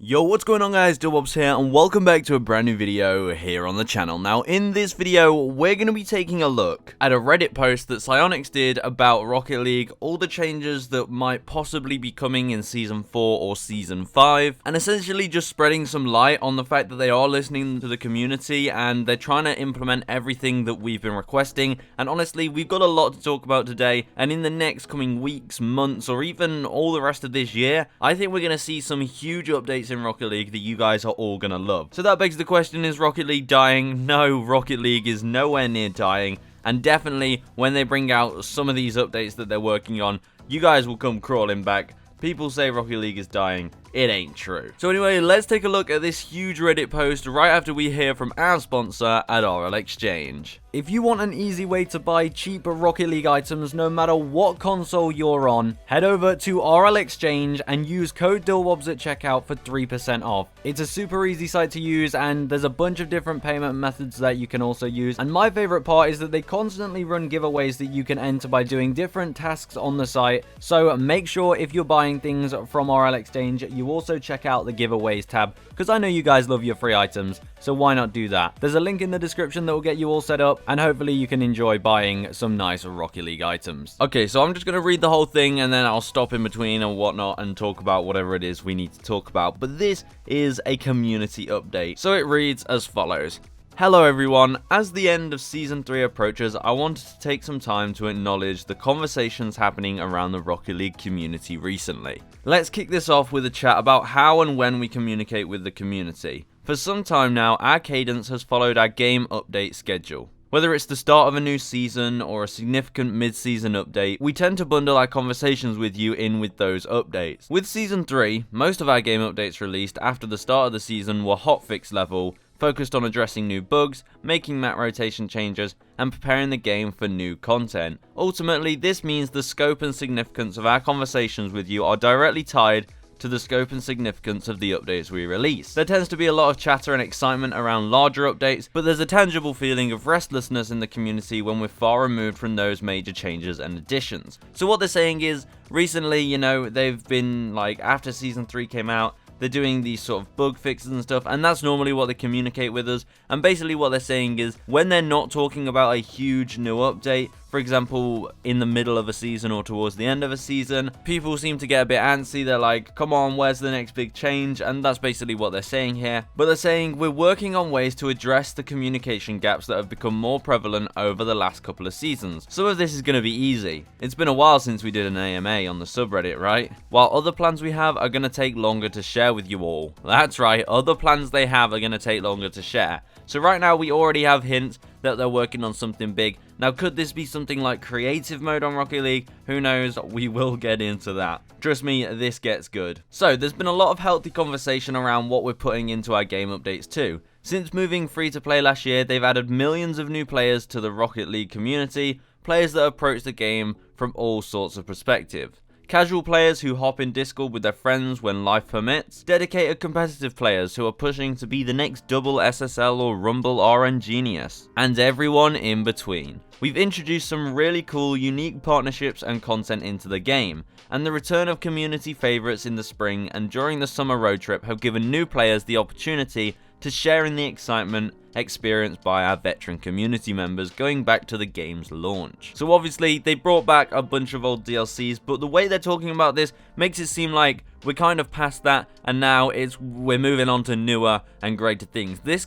Yo, what's going on guys, Dubwobs here, and welcome back to a brand new video here on the channel. Now, in this video, we're going to be taking a look at a Reddit post that Psyonix did about Rocket League, all the changes that might possibly be coming in Season 4 or Season 5, and essentially just spreading some light on the fact that they are listening to the community, and they're trying to implement everything that we've been requesting, and honestly, we've got a lot to talk about today, and in the next coming weeks, months, or even all the rest of this year, I think we're going to see some huge updates in Rocket League that you guys are all gonna love. So that begs the question, is Rocket League dying? No, Rocket League is nowhere near dying, and definitely when they bring out some of these updates that they're working on, you guys will come crawling back. People say Rocket League is dying. It ain't true. So anyway, let's take a look at this huge Reddit post right after we hear from our sponsor at RL Exchange. If you want an easy way to buy cheap Rocket League items no matter what console you're on, head over to RL Exchange and use code DILWOBS at checkout for 3% off. It's a super easy site to use, and there's a bunch of different payment methods that you can also use, and my favorite part is that they constantly run giveaways that you can enter by doing different tasks on the site. So make sure if you're buying things from RL Exchange, you also check out the giveaways tab, because I know you guys love your free items, so why not do that? There's a link in the description that will get you all set up, and hopefully you can enjoy buying some nice Rocket League items. Okay, so I'm just going to read the whole thing, and then I'll stop in between and whatnot and talk about whatever it is we need to talk about, but this is a community update. So it reads as follows. Hello everyone, as the end of Season 3 approaches, I wanted to take some time to acknowledge the conversations happening around the Rocket League community recently. Let's kick this off with a chat about how and when we communicate with the community. For some time now, our cadence has followed our game update schedule. Whether it's the start of a new season or a significant mid-season update, we tend to bundle our conversations with you in with those updates. With Season 3, most of our game updates released after the start of the season were hotfix level, focused on addressing new bugs, making map rotation changes, and preparing the game for new content. Ultimately, this means the scope and significance of our conversations with you are directly tied to the scope and significance of the updates we release. There tends to be a lot of chatter and excitement around larger updates, but there's a tangible feeling of restlessness in the community when we're far removed from those major changes and additions. So what they're saying is, recently, you know, they've been like, after Season 3 came out, they're doing these sort of bug fixes and stuff, and that's normally what they communicate with us. And basically what they're saying is, when they're not talking about a huge new update, for example, in the middle of a season or towards the end of a season, people seem to get a bit antsy. They're like, come on, where's the next big change? And that's basically what they're saying here. But they're saying we're working on ways to address the communication gaps that have become more prevalent over the last couple of seasons. Some of this is going to be easy. It's been a while since we did an AMA on the subreddit, right? While other plans we have are going to take longer to share with you all. That's right, other plans they have are going to take longer to share. So right now we already have hints that they're working on something big. Now, could this be something like creative mode on Rocket League? Who knows? We will get into that. Trust me, this gets good. So there's been a lot of healthy conversation around what we're putting into our game updates too. Since moving free to play last year, they've added millions of new players to the Rocket League community, players that approach the game from all sorts of perspectives. Casual players who hop in Discord with their friends when life permits, dedicated competitive players who are pushing to be the next double SSL or Rumble RN genius, and everyone in between. We've introduced some really cool, unique partnerships and content into the game, and the return of community favorites in the spring and during the summer road trip have given new players the opportunity to share in the excitement experienced by our veteran community members going back to the game's launch. So obviously they brought back a bunch of old DLCs, but the way they're talking about this makes it seem like we're kind of past that, and now we're moving on to newer and greater things. This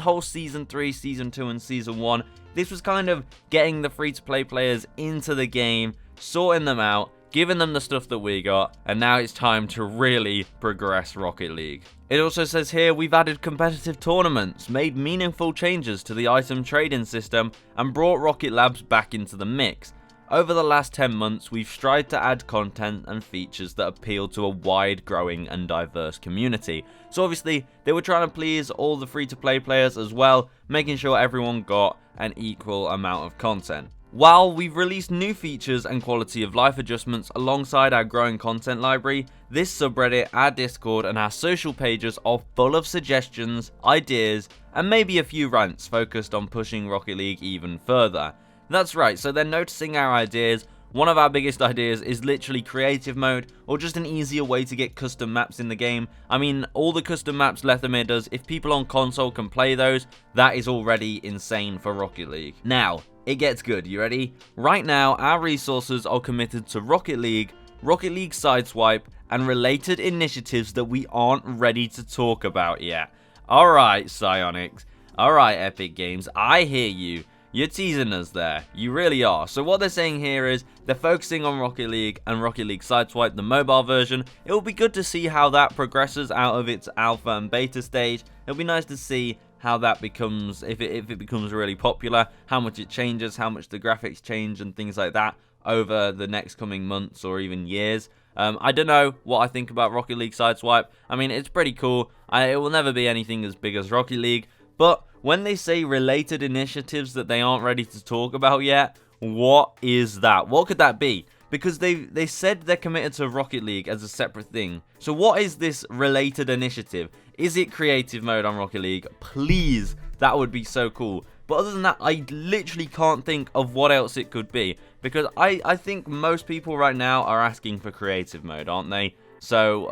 whole Season 3, Season 2 and Season 1, this was kind of getting the free-to-play players into the game, sorting them out, giving them the stuff that we got, and now it's time to really progress Rocket League. It also says here we've added competitive tournaments, made meaningful changes to the item trading system, and brought Rocket Labs back into the mix. Over the last 10 months, we've strived to add content and features that appeal to a wide, growing and diverse community. So obviously, they were trying to please all the free-to-play players as well, making sure everyone got an equal amount of content. While we've released new features and quality of life adjustments alongside our growing content library, this subreddit, our Discord and our social pages are full of suggestions, ideas, and maybe a few rants focused on pushing Rocket League even further. That's right, so they're noticing our ideas, one of our biggest ideas is literally creative mode, or just an easier way to get custom maps in the game. I mean, all the custom maps Lethamyr does, if people on console can play those, that is already insane for Rocket League. Now, it gets good, you ready? Right now, our resources are committed to Rocket League Sideswipe, and related initiatives that we aren't ready to talk about yet. Alright, Psyonix. Alright, Epic Games, I hear you. You're teasing us there. You really are. So what they're saying here is they're focusing on Rocket League and Rocket League Sideswipe, the mobile version. It will be good to see how that progresses out of its alpha and beta stage. It'll be nice to see how that becomes, if it becomes really popular, how much it changes, how much the graphics change and things like that over the next coming months or even years. I don't know what I think about Rocket League Sideswipe. I mean, it's pretty cool. It will never be anything as big as Rocket League, but when they say related initiatives that they aren't ready to talk about yet, what is that? What could that be? Because they said they're committed to Rocket League as a separate thing. So what is this related initiative? Is it creative mode on Rocket League? Please, that would be so cool. But other than that, I literally can't think of what else it could be. Because I think most people right now are asking for creative mode, aren't they? So,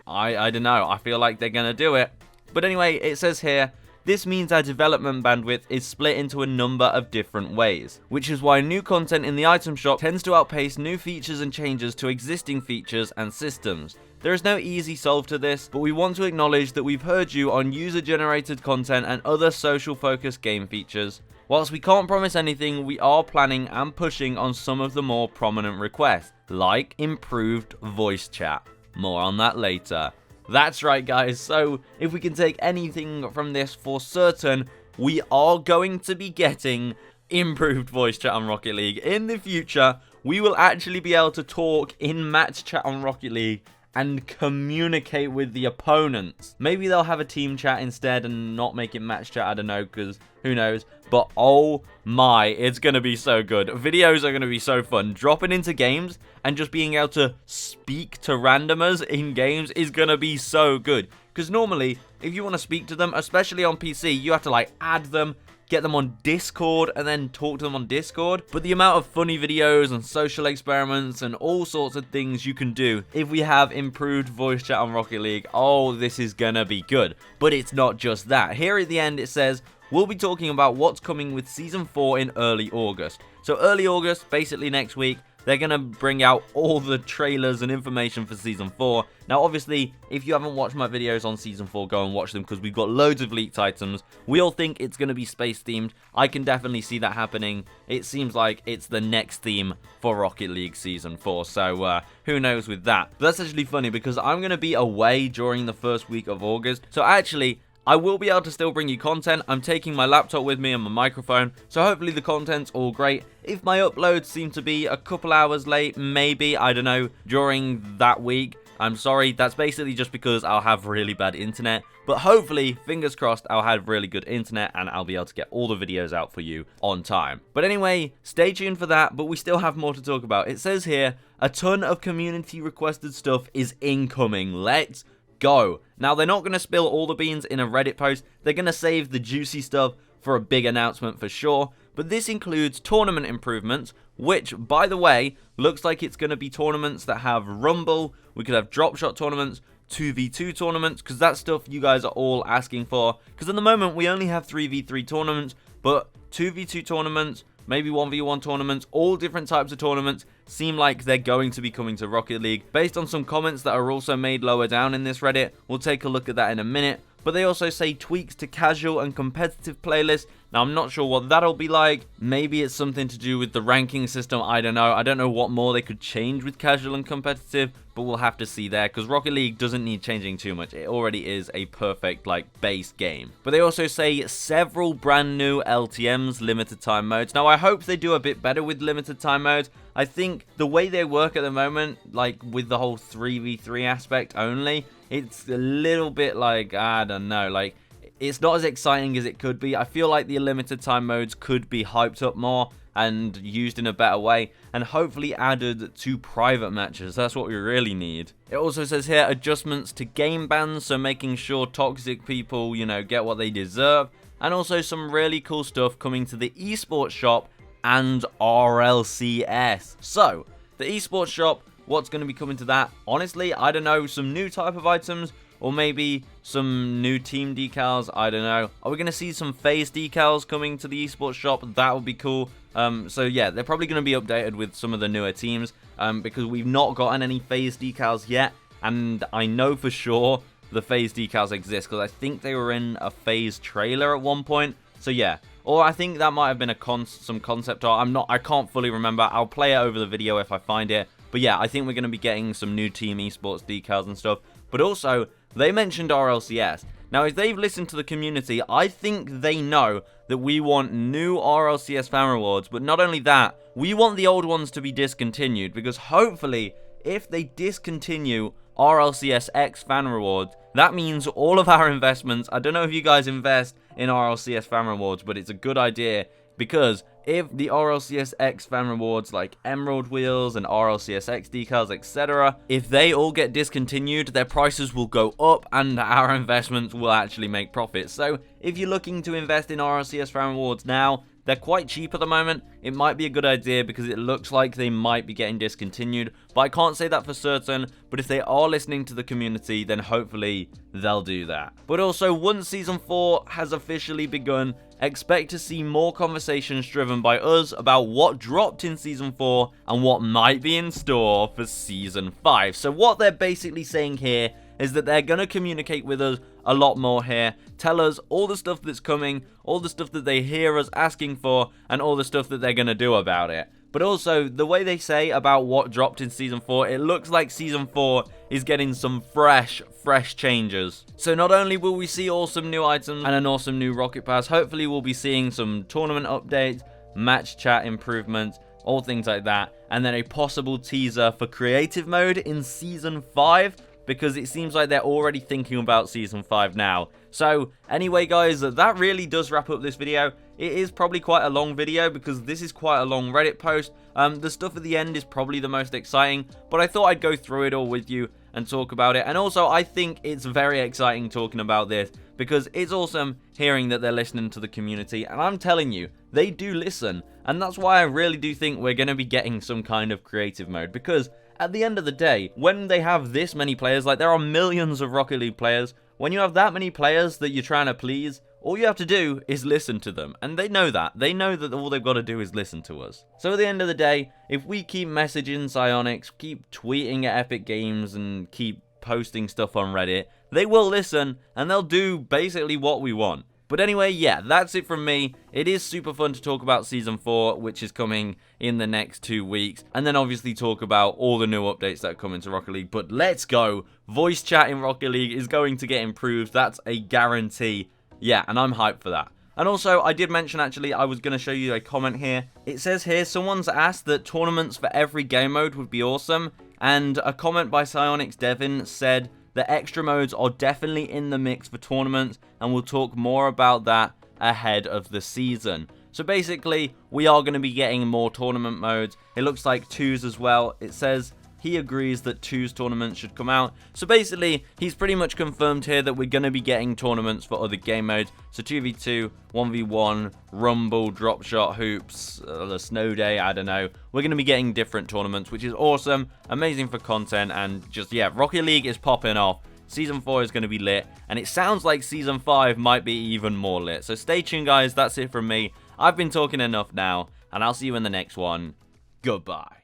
I don't know. I feel like they're going to do it. But anyway, it says here, this means our development bandwidth is split into a number of different ways, which is why new content in the item shop tends to outpace new features and changes to existing features and systems. There is no easy solve to this, but we want to acknowledge that we've heard you on user-generated content and other social-focused game features. Whilst we can't promise anything, we are planning and pushing on some of the more prominent requests, like improved voice chat. More on that later. That's right, guys, so if we can take anything from this for certain, we are going to be getting improved voice chat on Rocket League. In the future, we will actually be able to talk in match chat on Rocket League and communicate with the opponents. Maybe they'll have a team chat instead and not make it match chat, I don't know, because who knows. But oh my, it's going to be so good. Videos are going to be so fun. Dropping into games and just being able to speak to randomers in games is going to be so good. Because normally, if you want to speak to them, especially on PC, you have to like add them, get them on Discord, and then talk to them on Discord. But the amount of funny videos and social experiments and all sorts of things you can do if we have improved voice chat on Rocket League, oh, this is gonna be good. But it's not just that. Here at the end it says, we'll be talking about what's coming with Season 4 in early August. So early August, basically next week, they're going to bring out all the trailers and information for Season 4. Now, obviously, if you haven't watched my videos on Season 4, go and watch them because we've got loads of leaked items. We all think it's going to be space-themed. I can definitely see that happening. It seems like it's the next theme for Rocket League Season 4, so who knows with that. But that's actually funny because I'm going to be away during the first week of August. So actually, I will be able to still bring you content. I'm taking my laptop with me and my microphone, so hopefully the content's all great. If my uploads seem to be a couple hours late, maybe, I don't know, during that week, I'm sorry. That's basically just because I'll have really bad internet. But hopefully, fingers crossed, I'll have really good internet and I'll be able to get all the videos out for you on time. But anyway, stay tuned for that, but we still have more to talk about. It says here, a ton of community requested stuff is incoming. Let's go. Now, they're not going to spill all the beans in a Reddit post. They're going to save the juicy stuff for a big announcement for sure. But this includes tournament improvements, which, by the way, looks like it's going to be tournaments that have Rumble. We could have drop shot tournaments, 2v2 tournaments, because that's stuff you guys are all asking for. Because at the moment, we only have 3v3 tournaments, but 2v2 tournaments, maybe 1v1 tournaments, all different types of tournaments seem like they're going to be coming to Rocket League. Based on some comments that are also made lower down in this Reddit, we'll take a look at that in a minute. But they also say tweaks to casual and competitive playlists. Now, I'm not sure what that'll be like. Maybe it's something to do with the ranking system. I don't know. I don't know what more they could change with casual and competitive, but we'll have to see there because Rocket League doesn't need changing too much. It already is a perfect, like, base game. But they also say several brand new LTMs, limited time modes. Now, I hope they do a bit better with limited time modes. I think the way they work at the moment, like with the whole 3v3 aspect only, it's a little bit like, I don't know, like, it's not as exciting as it could be. I feel like the limited time modes could be hyped up more and used in a better way, and hopefully added to private matches. That's what we really need. It also says here, adjustments to game bans, so making sure toxic people, you know, get what they deserve, and also some really cool stuff coming to the Esports Shop and RLCS. So, the Esports Shop, what's going to be coming to that? Honestly, I don't know, some new type of items, or maybe some new team decals, I don't know. Are we going to see some FaZe decals coming to the Esports Shop? That would be cool. So yeah, they're probably going to be updated with some of the newer teams, because we've not gotten any FaZe decals yet, and I know for sure the FaZe decals exist, because I think they were in a FaZe trailer at one point. So yeah, or I think that might have been some concept art. I can't fully remember. I'll play it over the video if I find it. But yeah, I think we're going to be getting some new Team Esports decals and stuff. But also, they mentioned RLCS. Now, if they've listened to the community, I think they know that we want new RLCS fan rewards. But not only that, we want the old ones to be discontinued. Because hopefully, if they discontinue RLCS X fan rewards, that means all of our investments, I don't know if you guys invest in RLCS fan rewards, but it's a good idea, because if the RLCS X fan rewards like Emerald Wheels and RLCS X decals, etc., if they all get discontinued, their prices will go up and our investments will actually make profits. So if you're looking to invest in RLCS fan rewards now, they're quite cheap at the moment. It might be a good idea because it looks like they might be getting discontinued, but I can't say that for certain. But if they are listening to the community, then hopefully they'll do that. But also, once Season 4 has officially begun, expect to see more conversations driven by us about what dropped in Season 4 and what might be in store for Season 5. So what they're basically saying here is that they're going to communicate with us a lot more here, tell us all the stuff that's coming, all the stuff that they hear us asking for, and all the stuff that they're going to do about it. But also, the way they say about what dropped in Season 4, it looks like Season 4 is getting some fresh changes. So not only will we see awesome new items and an awesome new Rocket Pass, hopefully we'll be seeing some tournament updates, match chat improvements, all things like that, and then a possible teaser for creative mode in Season 5, because it seems like they're already thinking about Season 5 now. So, anyway guys, that really does wrap up this video. It is probably quite a long video because this is quite a long Reddit post. The stuff at the end is probably the most exciting, but I thought I'd go through it all with you and talk about it. And also, I think it's very exciting talking about this because it's awesome hearing that they're listening to the community, and I'm telling you, they do listen. And that's why I really do think we're going to be getting some kind of creative mode, because at the end of the day, when they have this many players, like there are millions of Rocket League players, when you have that many players that you're trying to please, all you have to do is listen to them. And they know that. They know that all they've got to do is listen to us. So at the end of the day, if we keep messaging Psyonix, keep tweeting at Epic Games, and keep posting stuff on Reddit, they will listen, and they'll do basically what we want. But anyway, yeah, that's it from me. It is super fun to talk about Season 4, which is coming in the next 2 weeks. And then obviously talk about all the new updates that come into Rocket League. But let's go. Voice chat in Rocket League is going to get improved. That's a guarantee. Yeah, and I'm hyped for that. And also, I did mention, actually, I was going to show you a comment here. It says here, someone's asked that tournaments for every game mode would be awesome. And a comment by Psyonix Devin said, the extra modes are definitely in the mix for tournaments, and we'll talk more about that ahead of the season. So basically, we are going to be getting more tournament modes. It looks like 2s as well. It says he agrees that 2s tournaments should come out. So basically, he's pretty much confirmed here that we're going to be getting tournaments for other game modes. So 2v2, 1v1, Rumble, Drop Shot, Hoops, the Snow Day, I don't know. We're going to be getting different tournaments, which is awesome, amazing for content, and just, yeah, Rocket League is popping off. Season 4 is going to be lit, and it sounds like Season 5 might be even more lit. So stay tuned, guys. That's it from me. I've been talking enough now, and I'll see you in the next one. Goodbye.